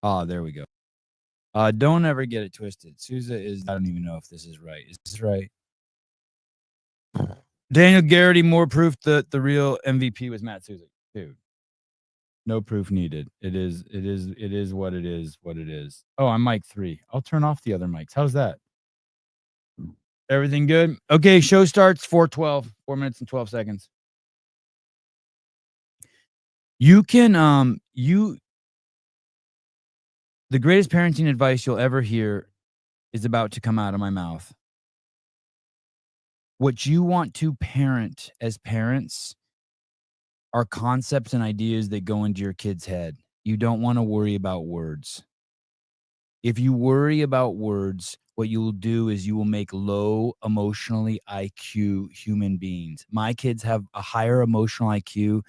Ah, there we go. Don't ever get it twisted. Sousa is I don't even know if this is right. Is this right? Daniel Garrity, more proof that the real MVP was Matt Sousa. Dude. No proof needed. It is what it is. Oh, I'm mic 3. I'll turn off the other mics. How's that? Everything good? Okay, show starts 4:12. 4 minutes and 12 seconds. You can the greatest parenting advice you'll ever hear is about to come out of my mouth. What you want to parent as parents are concepts and ideas that go into your kid's head. You don't want to worry about words. If you worry about words, what you will do is you will make low emotionally IQ human beings. My kids have a higher emotional IQ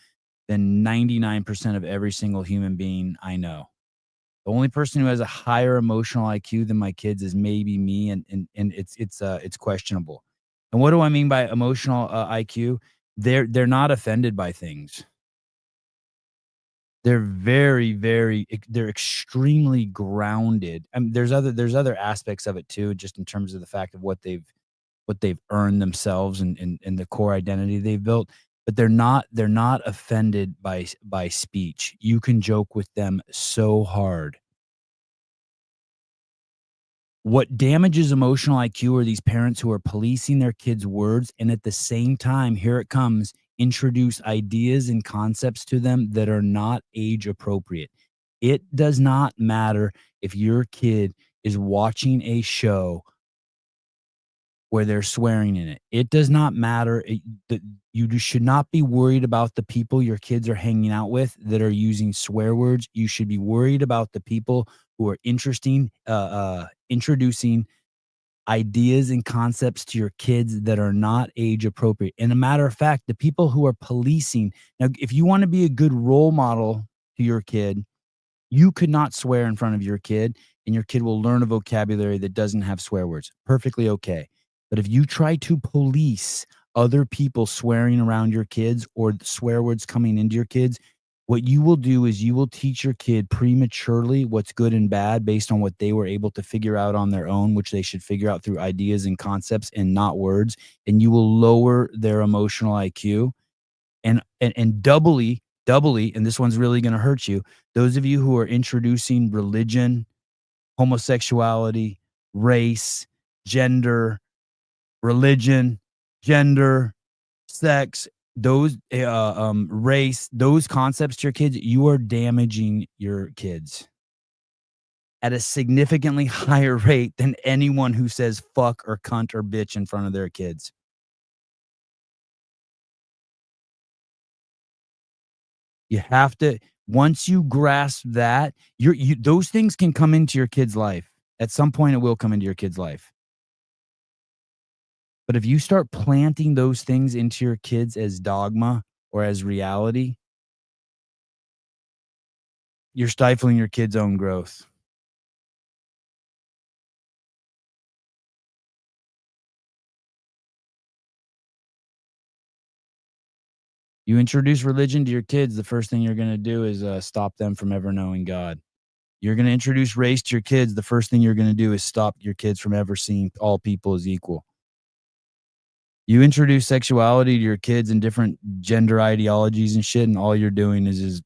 than 99% of every single human being I know. The only person who has a higher emotional IQ than my kids is maybe me, and it's questionable. And what do I mean by emotional IQ? They're not offended by things. They're they're extremely grounded. I mean, there's other aspects of it too, just in terms of the fact of what they've earned themselves and the core identity they've built. But they're not offended by speech. You can joke with them so hard. What damages emotional IQ are these parents who are policing their kids' words and at the same time, here it comes, introduce ideas and concepts to them that are not age appropriate. It does not matter if your kid is watching a show where they're swearing in it. It does not matter. You should not be worried about the people your kids are hanging out with that are using swear words. You should be worried about the people who are introducing ideas and concepts to your kids that are not age appropriate. And a matter of fact, the people who are policing. Now, if you want to be a good role model to your kid, you could not swear in front of your kid, and your kid will learn a vocabulary that doesn't have swear words. Perfectly okay. But if you try to police other people swearing around your kids or swear words coming into your kids, what you will do is you will teach your kid prematurely what's good and bad based on what they were able to figure out on their own, which they should figure out through ideas and concepts and not words. And you will lower their emotional IQ and doubly, and this one's really going to hurt you. Those of you who are introducing religion, homosexuality, race, gender, religion, gender, sex, those race, those concepts to your kids, you are damaging your kids at a significantly higher rate than anyone who says fuck or cunt or bitch in front of their kids. You have to, once you grasp that, those things can come into your kid's life. At some point, it will come into your kid's life. But if you start planting those things into your kids as dogma or as reality, you're stifling your kid's own growth. You introduce religion to your kids, the first thing you're going to do is stop them from ever knowing God. You're going to introduce race to your kids, the first thing you're going to do is stop your kids from ever seeing all people as equal. You introduce sexuality to your kids and different gender ideologies and shit, and all you're doing is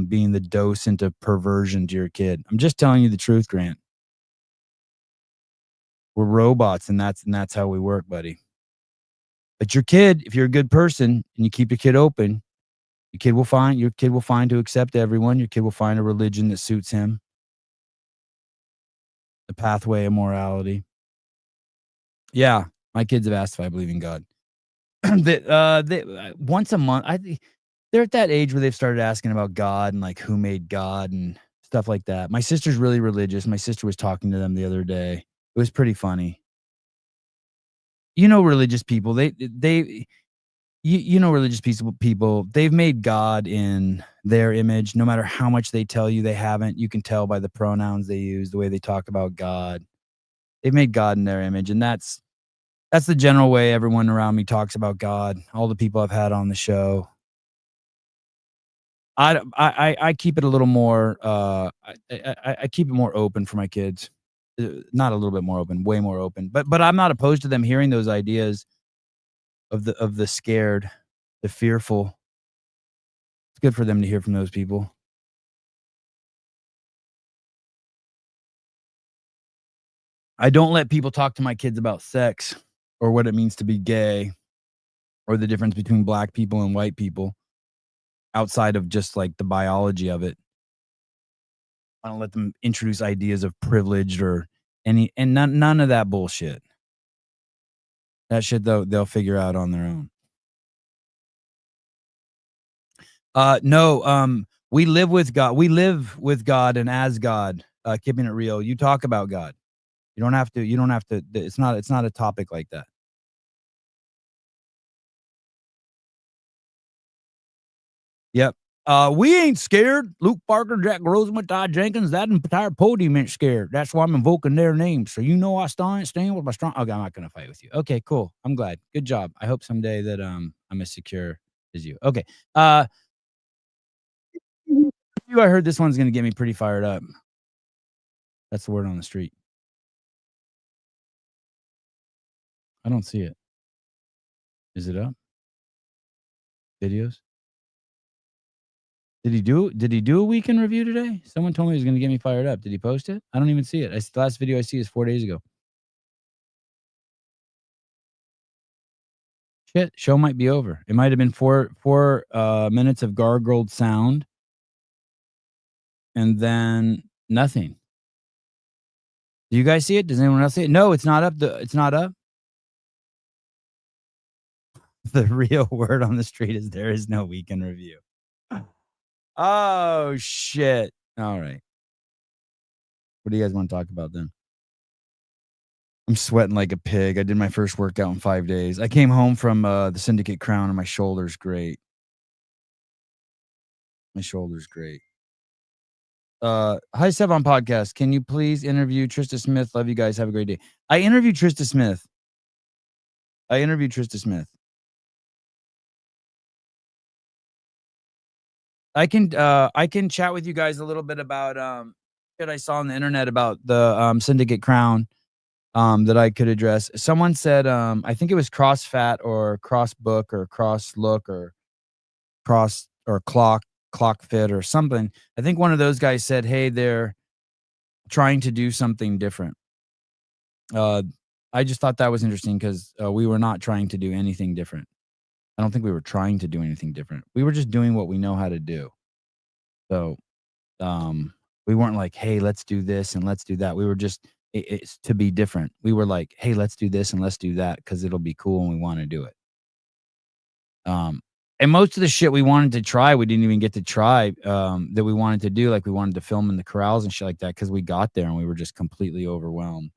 being the docent of perversion to your kid. I'm just telling you the truth, Grant. We're robots, and that's how we work, buddy. But your kid, if you're a good person and you keep your kid open, your kid will find to accept everyone. Your kid will find a religion that suits him. The pathway of morality. Yeah, my kids have asked if I believe in God. Once a month, they're at that age where they've started asking about God and like who made God and stuff like that. My sister's really religious. My sister was talking to them the other day. It was pretty funny. You know, religious people, you know, religious people, they've made God in their image. No matter how much they tell you they haven't, you can tell by the pronouns they use, the way they talk about God. They've made God in their image, and that's the general way everyone around me talks about God. All the people I've had on the show. I keep it a little more, I keep it more open for my kids. Not a little bit more open, way more open, but I'm not opposed to them hearing those ideas of the scared, the fearful. It's good for them to hear from those people. I don't let people talk to my kids about sex or what it means to be gay or the difference between black people and white people outside of just, like, the biology of it. I don't let them introduce ideas of privilege or any and none of that bullshit. That shit, though, they'll figure out on their own. No, we live with God and as God, keeping it real. You talk about God. You don't have to it's not a topic like that. Yep. We ain't scared. Luke Parker, Jack Roseman, Todd Jenkins, that entire podium ain't scared. That's why I'm invoking their names. So you know I stand with my strong. Okay, I'm not gonna fight with you. Okay, cool. I'm glad. Good job. I hope someday that I'm as secure as you. Okay. Uh I heard this one's gonna get me pretty fired up. That's the word on the street. I don't see it. Is it up? Videos? Did he do a weekend review today? Someone told me he was gonna get me fired up. Did he post it? I don't even see it. The last video I see is 4 days ago. Shit, show might be over. It might have been 4 minutes of gargled sound and then nothing. Do you guys see it? Does anyone else see it? No, it's not up. It's not up. The real word on the street is there is no weekend review. Oh shit. All right. What do you guys want to talk about then? I'm sweating like a pig. I did my first workout in 5 days. I came home from the Syndicate Crown and my shoulder's great. My shoulder's great. Hi Sevan podcast. Can you please interview Trista Smith? Love you guys. Have a great day. I interviewed Trista Smith. I can chat with you guys a little bit about shit I saw on the internet about the Syndicate Crown that I could address. Someone said I think it was cross fat or cross book or cross look or cross or clock fit or something. I think one of those guys said, "Hey, they're trying to do something different." Uh, I just thought that was interesting because we were not trying to do anything different. I don't think we were trying to do anything different. We were just doing what we know how to do. So we weren't like, "Hey, let's do this and let's do that." We were just it's to be different. We were like, "Hey, let's do this and let's do that because it'll be cool and we want to do it." Um, and most of the shit we wanted to try, we didn't even get to try, that we wanted to do, like, we wanted to film in the corrals and shit like that because we got there and we were just completely overwhelmed.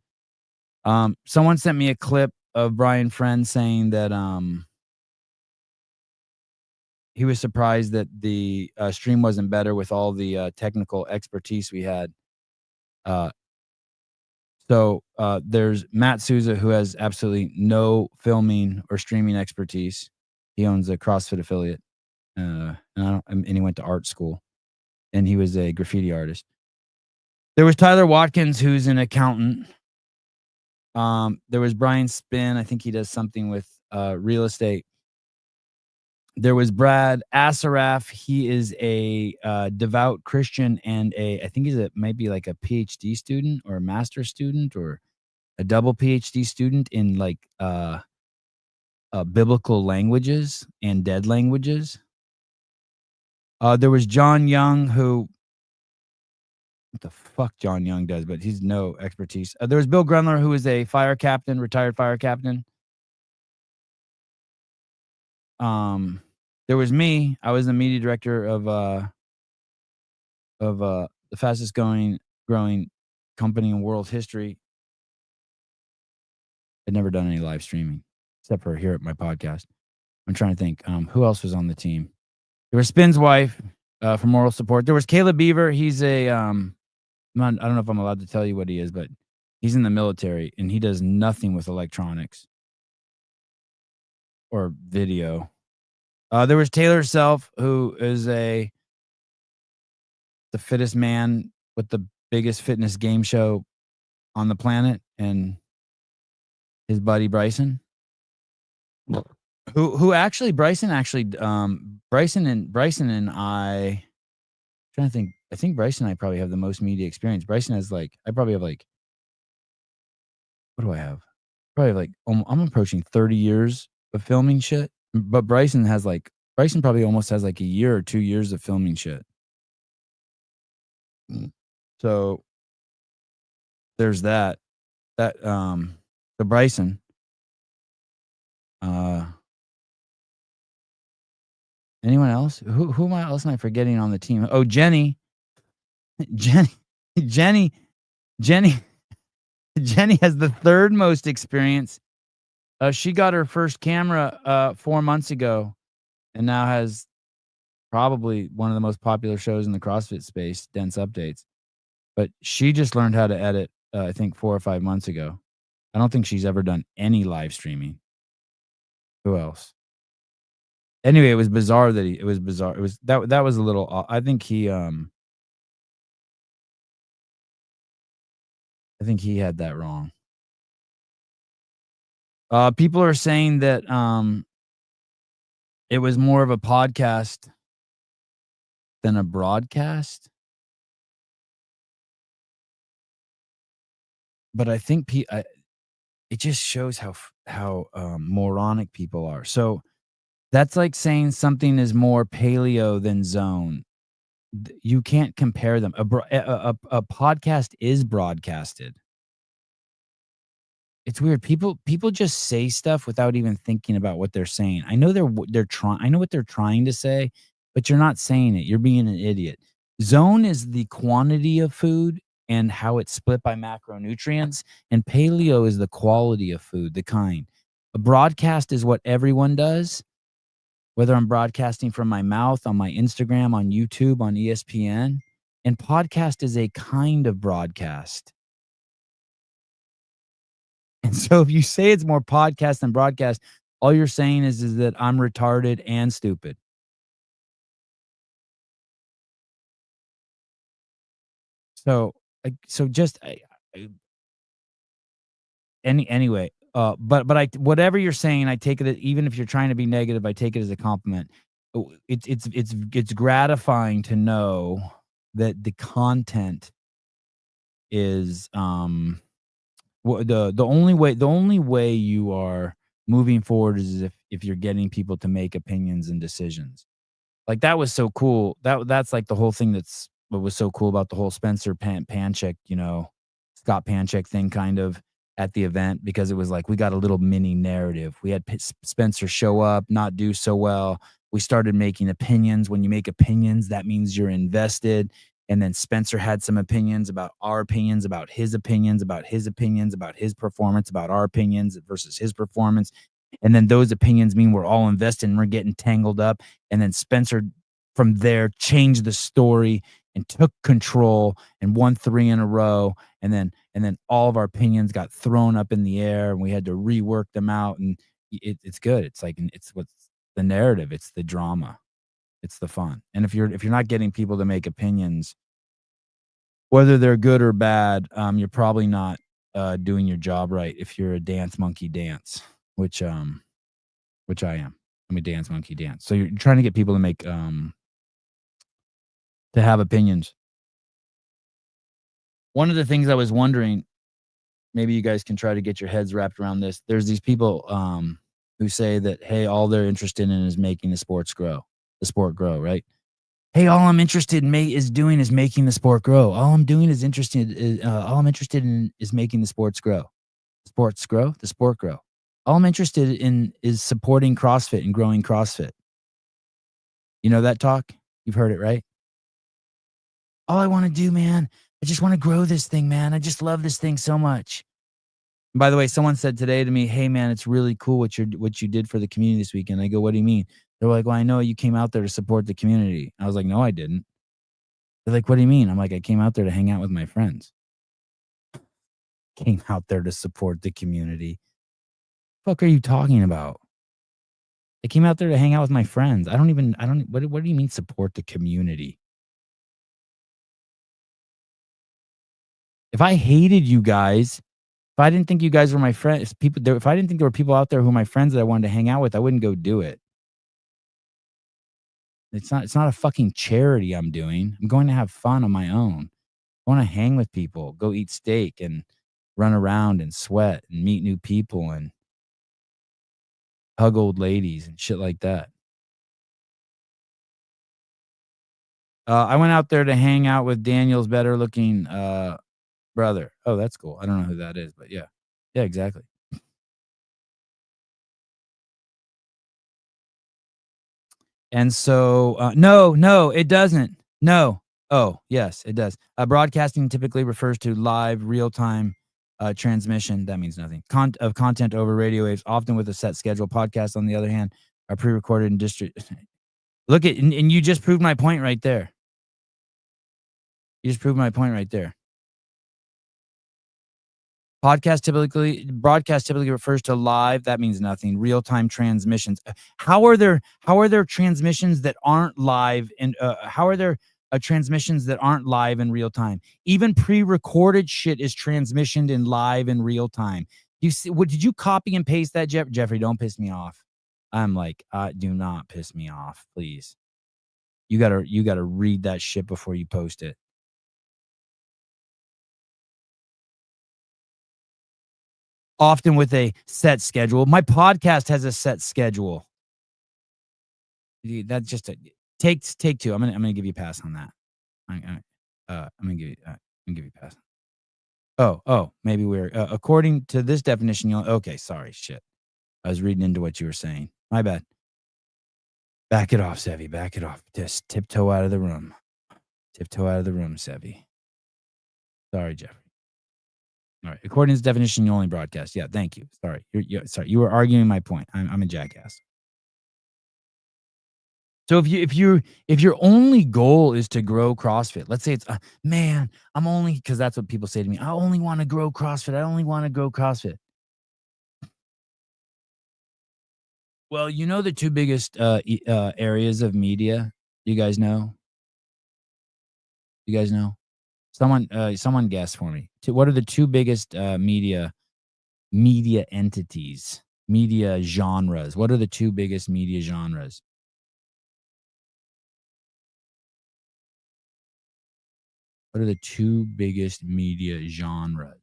Someone sent me a clip of Brian Friend saying that, he was surprised that the, stream wasn't better with all the, technical expertise we had. Uh, there's Matt Souza, who has absolutely no filming or streaming expertise. He owns a CrossFit affiliate. And he went to art school, and he was a graffiti artist. There was Tyler Watkins, who's an accountant. There was Brian Spin. I think he does something with real estate. There was Brad Asaraf. He is a devout Christian and I think he's maybe like a PhD student or a master's student or a double PhD student in like biblical languages and dead languages. There was John Young, who what the fuck John Young does, but he's no expertise. There was Bill Grunler, who is a fire captain, retired fire captain. There was me. I was the media director of the fastest growing company in world history. I'd never done any live streaming except for here at my podcast. I'm trying to think. Who else was on the team? There was Spin's wife for moral support. There was Caleb Beaver. He's a I don't know if I'm allowed to tell you what he is, but he's in the military and he does nothing with electronics or video. There was Taylor Self, who is a the fittest man with the biggest fitness game show on the planet, and his buddy Bryson, who actually Bryson and trying to think. I think Bryson and I probably have the most media experience. Bryson has like I probably have like what do I have? Probably have like I'm approaching 30 years of filming shit. But Bryson probably almost has like a year or 2 years of filming shit. Mm. So there's that. The Bryson. Uh Anyone else? Else am I forgetting on the team? Oh, Jenny. Jenny Jenny Jenny Jenny has the third most experience. She got her first camera 4 months ago and now has probably one of the most popular shows in the CrossFit space, Dense Updates. But she just learned how to edit, I think 4 or 5 months ago. I don't think she's ever done any live streaming. Who else? Anyway, it was bizarre that it was bizarre. It was that was a little I think he had that wrong. People are saying that it was more of a podcast than a broadcast. But I think it just shows how moronic people are. So that's like saying something is more paleo than zone. You can't compare them. A podcast is broadcasted. It's weird. People just say stuff without even thinking about what they're saying. I know they're trying. I know what they're trying to say, but you're not saying it. You're being an idiot. Zone is the quantity of food and how it's split by macronutrients, and paleo is the quality of food, the kind. A broadcast is what everyone does, whether I'm broadcasting from my mouth, on my Instagram, on YouTube, on ESPN, and podcast is a kind of broadcast. And so if you say it's more podcast than broadcast, all you're saying is that I'm retarded and stupid. So, so just anyway, but I whatever you're saying, I take it even if you're trying to be negative, I take it as a compliment. It's gratifying to know that the content is the only way you are moving forward is if you're getting people to make opinions and decisions. Like, that was so cool. That's, like, the whole thing that's what was so cool about the whole Spencer Panchik, Scott Panchik thing kind of at the event, because it was like we got a little mini narrative. We had Spencer show up, not do so well. We started making opinions. When you make opinions, that means you're invested. And then Spencer had some opinions about our opinions, about his opinions, about his opinions, about his performance, about our opinions versus his performance. And then those opinions mean we're all invested and we're getting tangled up. And then Spencer from there changed the story and took control and won 3 in a row. And then all of our opinions got thrown up in the air and we had to rework them out. And it's good. It's like, it's what's the narrative. It's the drama. It's the fun. And if you're not getting people to make opinions, whether they're good or bad, you're probably not doing your job right. If you're a dance monkey dance, which I am. I'm a dance monkey dance. So you're trying to get people to to have opinions. One of the things I was wondering, maybe you guys can try to get your heads wrapped around this. There's these people who say that, hey, all they're interested in is making the sport grow, right? Hey, all I'm interested in doing is making the sport grow. All I'm interested in is making the sports grow. Sports grow, the sport grow. All I'm interested in is supporting CrossFit and growing CrossFit. You know that talk? You've heard it, right? All I want to do, man, I just want to grow this thing, man. I just love this thing so much. And by the way, someone said today to me, "Hey, man, it's really cool what you did for the community this weekend." I go, "What do you mean?" They're like, "Well, I know you came out there to support the community." I was like, "No, I didn't." They're like, "What do you mean?" I'm like, "I came out there to hang out with my friends." Came out there to support the community. Fuck are you talking about? I came out there to hang out with my friends. I don't what do you mean support the community? If I hated you guys, if I didn't think you guys were my friends, if I didn't think there were people out there who are my friends that I wanted to hang out with, I wouldn't go do it. It's not a fucking charity I'm doing. I'm going to have fun on my own. I wanna hang with people, go eat steak and run around and sweat and meet new people and hug old ladies and shit like that. I went out there to hang out with Daniel's better looking, brother. Oh, that's cool. I don't know who that is, but yeah. Yeah, exactly. And so, no, no, it doesn't. No. Oh, yes, it does. Broadcasting typically refers to live, real-time, transmission. That means nothing. Of content over radio waves, often with a set schedule. Podcasts, on the other hand, are pre-recorded and Look at and you just proved my point right there. You just proved my point right there. Broadcast typically refers to live, that means nothing. Real-time transmissions. How are there transmissions that aren't live and, how are there, transmissions that aren't live in real time? Even pre-recorded shit is transmissioned in live in real time. You see what did you copy and paste that, Jeffrey, don't piss me off. I'm like, do not piss me off, please. You gotta read that shit before you post it. Often with a set schedule. My podcast has a set schedule. That's just a take 2. I'm gonna give you a pass on that. I'm gonna give you I'm gonna give you a pass. Oh, maybe we're according to this definition, you'll okay, sorry, shit. I was reading into what you were saying. My bad. Back it off, Sevy, back it off. Just tiptoe out of the room. Tiptoe out of the room, Sevy. Sorry, Jeffrey. All right. According to this definition, you only broadcast. Yeah, thank you. Sorry. Sorry. You were arguing my point. I'm a jackass. So if your only goal is to grow CrossFit, let's say it's man, I'm only because that's what people say to me. I only want to grow CrossFit. I only want to grow CrossFit. Well, you know the two biggest areas of media. You guys know. You guys know. Someone guess for me. What are the two biggest media entities, media genres? What are the two biggest media genres? What are the two biggest media genres?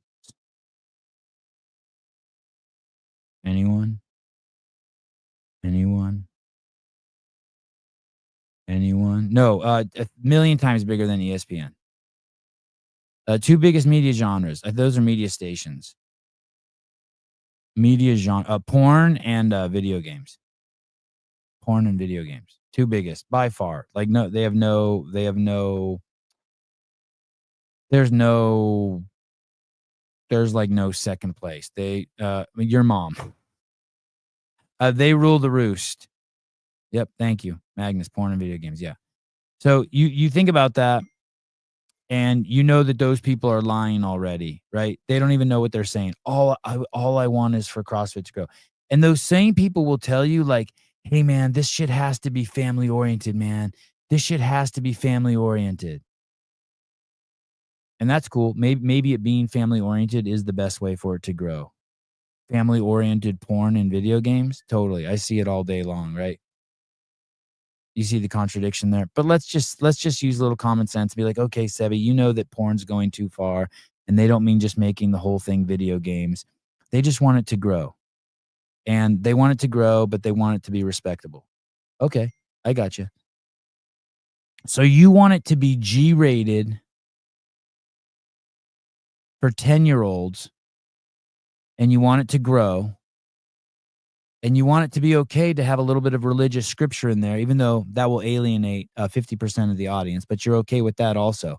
Anyone? Anyone? Anyone? No, a million times bigger than ESPN. Two biggest media genres. Those are media stations. Media genre, porn and video games. Porn and video games. Two biggest by far. Like no, there's no, there's like no second place. Your mom. They rule the roost. Yep. Thank you, Magnus. Porn and video games. Yeah. So you think about that. And you know that those people are lying already, right? They don't even know what they're saying. All I want is for CrossFit to grow. And those same people will tell you like, "Hey man, this shit has to be family oriented, man. This shit has to be family oriented." And that's cool. Maybe it being family oriented is the best way for it to grow. Family oriented porn and video games, totally. I see it all day long, right? You see the contradiction there. But let's just use a little common sense and be like, okay, Sebi, you know that porn's going too far, and they don't mean just making the whole thing video games. They just want it to grow. And they want it to grow, but they want it to be respectable. Okay, I got you. So you want it to be G rated for 10-year-olds, and you want it to grow, and you want it to be okay to have a little bit of religious scripture in there, even though that will alienate 50% of the audience, but you're okay with that also.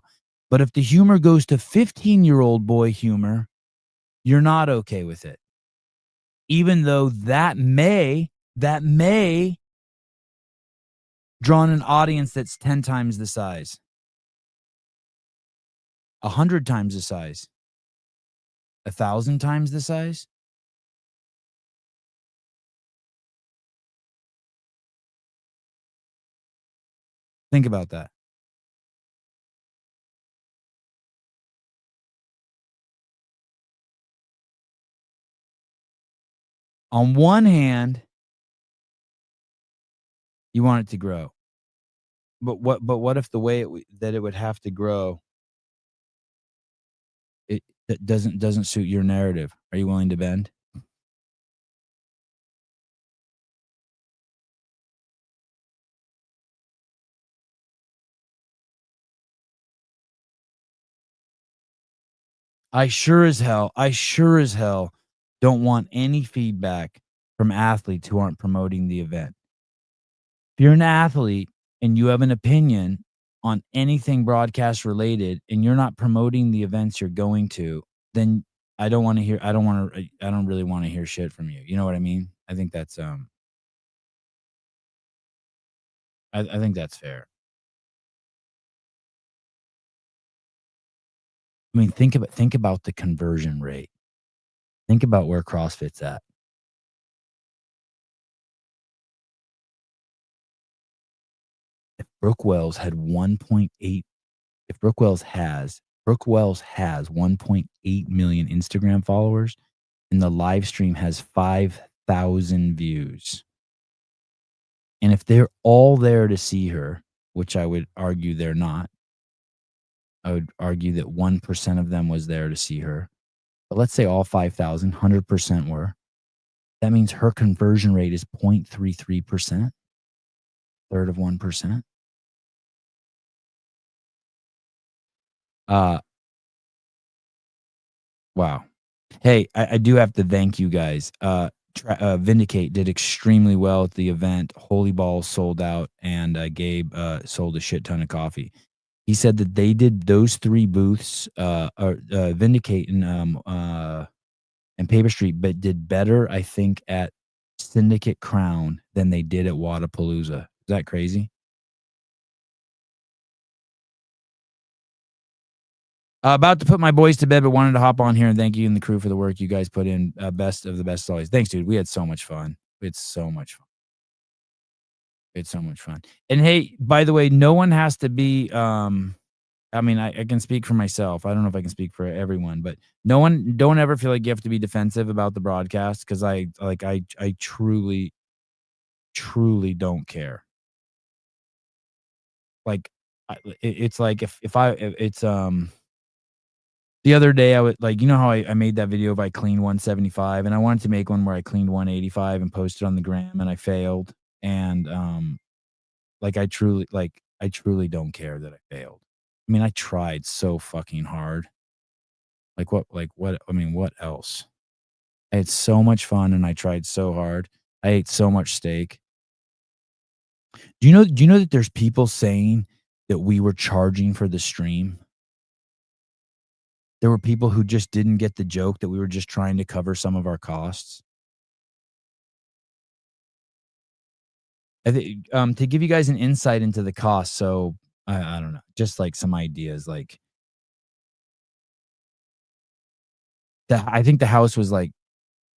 But if the humor goes to 15-year-old boy humor, you're not okay with it. Even though that may draw in an audience that's 10 times the size, 100 times the size, 1,000 times the size. Think about that. On one hand, you want it to grow. But what if the way that it would have to grow, it that doesn't suit your narrative? Are you willing to bend? I sure as hell don't want any feedback from athletes who aren't promoting the event. If you're an athlete and you have an opinion on anything broadcast related and you're not promoting the events you're going to, then I don't really want to hear shit from you. You know what I mean? I think that's I think that's fair. I mean, think about the conversion rate. Think about where CrossFit's at. If Brooke Wells had 1.8 if Brooke Wells has 1.8 million Instagram followers and the live stream has 5,000 views. And if they're all there to see her, which I would argue they're not, I would argue that 1% of them was there to see her. But let's say all 5,000, 100% were. That means her conversion rate is 0.33%, third of 1%. Uh, wow. Hey, I do have to thank you guys. Vindicate did extremely well at the event. Holy Balls sold out, and Gabe sold a shit ton of coffee. He said that they did those 3 booths, Vindicate and Paper Street, but did better, I think, at Syndicate Crown than they did at Wadapalooza. Is that crazy? About to put my boys to bed, but wanted to hop on here and thank you and the crew for the work you guys put in. Best of the best as always. Thanks, dude. We had so much fun. We had so much fun. We had so much fun. And hey, by the way, no one has to be I mean, I can speak for myself. I don't know if I can speak for everyone, but no one don't ever feel like you have to be defensive about the broadcast because I truly, truly don't care. Like it's like if I it's the other day I would like you know how I made that video of I cleaned 175 and I wanted to make one where I cleaned 185 and posted on the gram and I failed. And I truly don't care that I failed. I mean, I tried so fucking hard. I mean, what else? I had so much fun and I tried so hard. I ate so much steak. Do you know that there's people saying that we were charging for the stream? There were people who just didn't get the joke that we were just trying to cover some of our costs. I think to give you guys an insight into the cost, so I don't know, just like some ideas. Like I think the house was like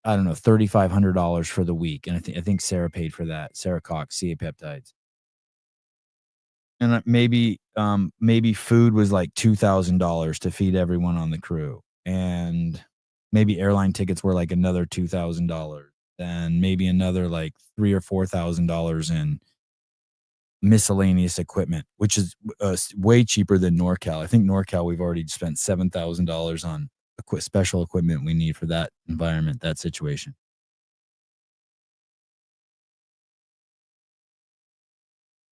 I don't know $3,500 for the week, and I think Sarah paid for that. Sarah Cox, CA Peptides. And, maybe food was like $2,000 to feed everyone on the crew, and maybe airline tickets were like another $2,000, and maybe another like 3 or $4,000 in miscellaneous equipment, which is, way cheaper than NorCal. I think NorCal, we've already spent $7,000 on special equipment we need for that environment, that situation.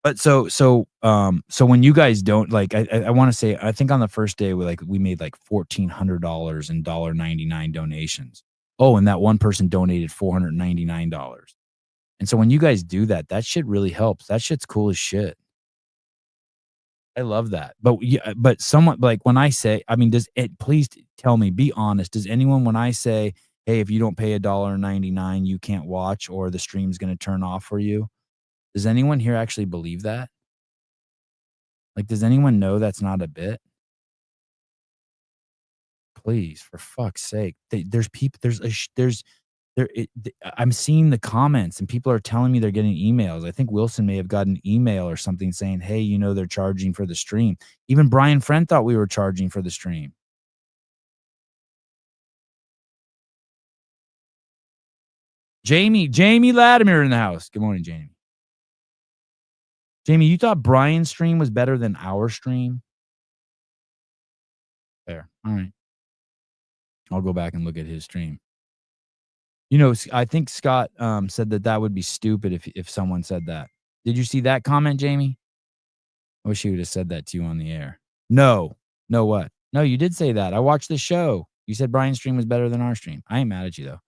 But so when you guys don't like, I wanna say, I think on the first day, we made like $1,400 in $1.99 donations. Oh, and that one person donated $499. And so when you guys do that, that shit really helps. That shit's cool as shit. I love that. But yeah, but someone like when I say, I mean, does it please tell me, be honest. Does anyone when I say, "Hey, if you don't pay $1.99, you can't watch or the stream's gonna turn off for you." Does anyone here actually believe that? Like, does anyone know that's not a bit? Please, for fuck's sake. There's people there's a sh there's there it th I'm seeing the comments and people are telling me they're getting emails. I think Wilson may have got an email or something saying, "Hey, they're charging for the stream." Even Brian Friend thought we were charging for the stream. Jamie Latimer in the house. Good morning, Jamie. Jamie, you thought Brian's stream was better than our stream? Fair. All right. I'll go back and look at his stream. You know, I think Scott said that that would be stupid if someone said that. Did you see that comment, Jamie? I wish he would have said that to you on the air. No. No what? No, you did say that. I watched the show. You said Brian's stream was better than our stream. I ain't mad at you, though.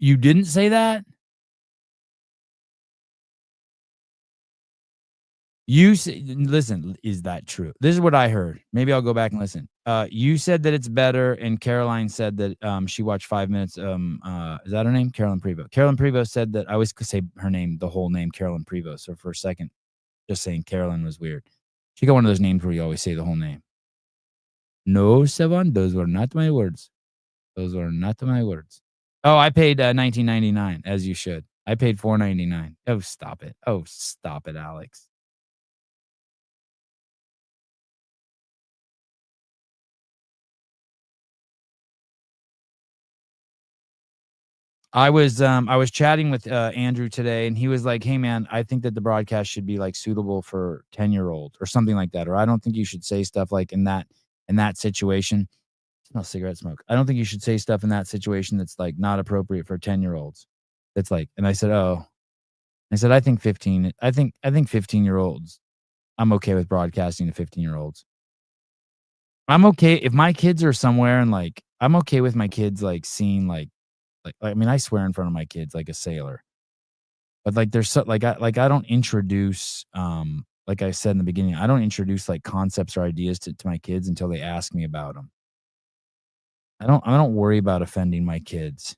You didn't say that? You listen, is that true? This is what I heard. Maybe I'll go back and listen. You said that it's better, and Caroline said that she watched 5 minutes. Is that her name? Carolyn Prevost. Carolyn Prevost said that I always could say her name, the whole name, Carolyn Prevost. So for a second, just saying Carolyn was weird. She got one of those names where you always say the whole name. No, Sevan, those were not my words. Those were not my words. Oh, I paid $19.99, as you should. I paid $4.99. Oh, stop it. Oh, stop it, Alex. I was chatting with Andrew today, and he was like, "Hey man, I think that the broadcast should be like suitable for 10-year-old or something like that, or I don't think you should say stuff like in that situation." Smell cigarette smoke. I don't think you should say stuff in that situation that's like not appropriate for 10-year-olds. That's like, and I said, "Oh," I said, "I think 15. I think 15-year-olds. I'm okay with broadcasting to 15-year-olds. I'm okay if my kids are somewhere and like I'm okay with my kids like seeing like I mean, I swear in front of my kids like a sailor. But, like, there's so I don't introduce, like I said in the beginning, I don't introduce, like, concepts or ideas to my kids until they ask me about them. I don't worry about offending my kids.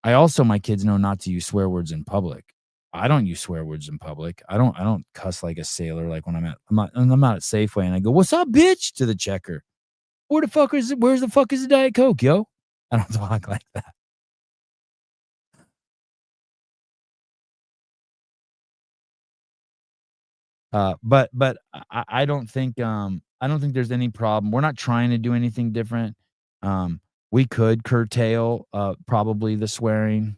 I also my kids know not to use swear words in public. I don't use swear words in public. I don't cuss like a sailor, like, when I'm not at Safeway and I go, "What's up, bitch?" to the checker. Where's the fuck is the Diet Coke, yo? I don't talk like that. But I don't think there's any problem. We're not trying to do anything different. We could curtail probably the swearing.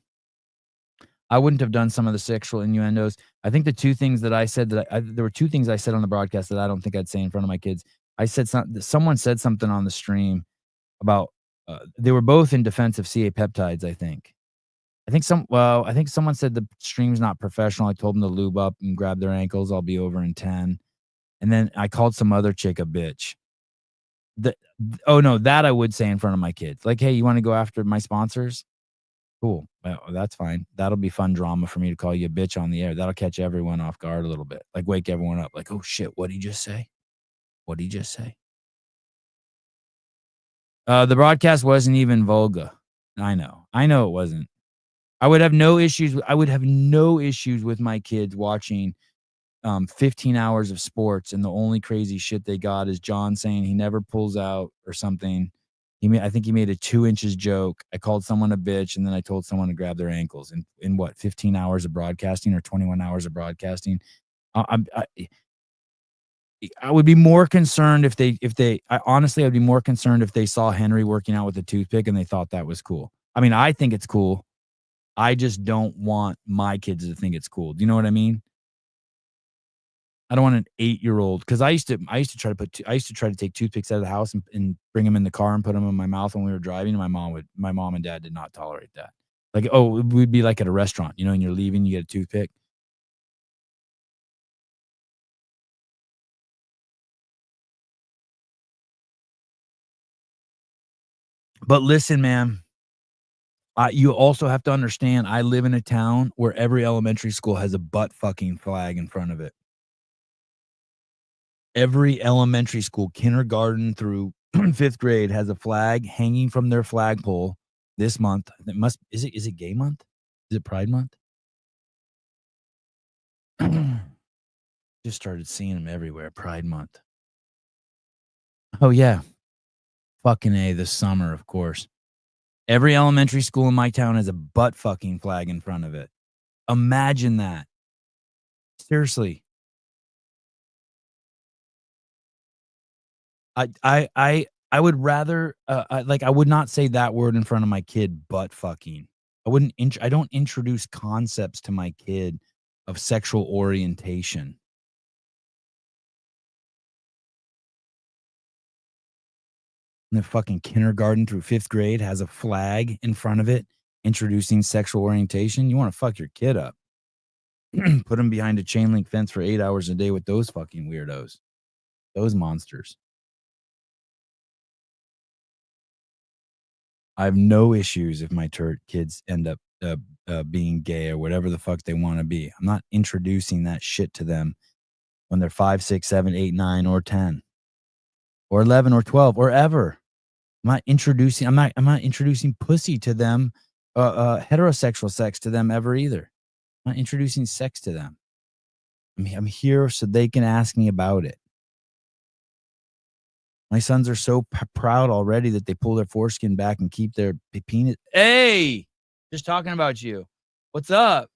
I wouldn't have done some of the sexual innuendos. I think the two things that I said there were two things I said on the broadcast that I don't think I'd say in front of my kids. I said someone said something on the stream about they were both in defense of CA peptides, I think. I think someone said the stream's not professional. I told them to lube up and grab their ankles. I'll be over in 10. And then I called some other chick a bitch. The oh, no, that I would say in front of my kids. Like, "Hey, you wanna go after my sponsors? Cool. Well, that's fine. That'll be fun drama for me to call you a bitch on the air. That'll catch everyone off guard a little bit. Like, wake everyone up. Like, 'Oh, shit. What'd he just say? What'd he just say?'" The broadcast wasn't even vulgar. I know. I know it wasn't. I would have no issues with my kids watching 15 hours of sports, and the only crazy shit they got is John saying he never pulls out or something. I think he made a 2 inches joke. I called someone a bitch, and then I told someone to grab their ankles in what, 15 hours of broadcasting or 21 hours of broadcasting. I would be more concerned I honestly, I'd be more concerned if they saw Henry working out with a toothpick and they thought that was cool. I mean, I think it's cool. I just don't want my kids to think it's cool. Do you know what I mean? I don't want an 8-year-old because I used to try to take toothpicks out of the house and bring them in the car and put them in my mouth when we were driving, and my mom and dad did not tolerate that. Like, oh, we'd be like at a restaurant, and you're leaving, you get a toothpick. But listen, man, you also have to understand, I live in a town where every elementary school has a butt fucking flag in front of it. Every elementary school, kindergarten through 5th grade, has a flag hanging from their flagpole this month. Is it gay month? Is it Pride month? Just started seeing them everywhere, Pride month. Oh, yeah. Fucking A, this summer, of course. Every elementary school in my town has a butt fucking flag in front of it. Imagine that. Seriously. I would rather, I would not say that word in front of my kid, butt fucking. I don't introduce concepts to my kid of sexual orientation. And the fucking kindergarten through 5th grade has a flag in front of it introducing sexual orientation. You wanna fuck your kid up. Put him behind a chain link fence for 8 hours a day with those fucking weirdos, those monsters. I have no issues if my kids end up, being gay or whatever the fuck they wanna be. I'm not introducing that shit to them when they're 5, 6, 7, 8, 9, or 10, or 11, or 12, or ever. I'm not introducing pussy to them, heterosexual sex to them ever either. I'm not introducing sex to them. I'm here so they can ask me about it. My sons are so proud already that they pull their foreskin back and keep their penis. Hey, just talking about you. What's up?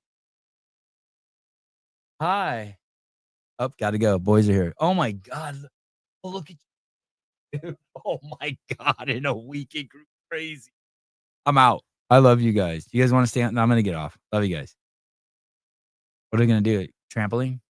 Hi. Oh, gotta go. Boys are here. Oh my god. Look at you. Oh my god. In a week, it grew crazy. I'm out. I love you guys. You guys want to stay on? No, I'm gonna get off. Love you guys. What are we gonna do? Trampoline?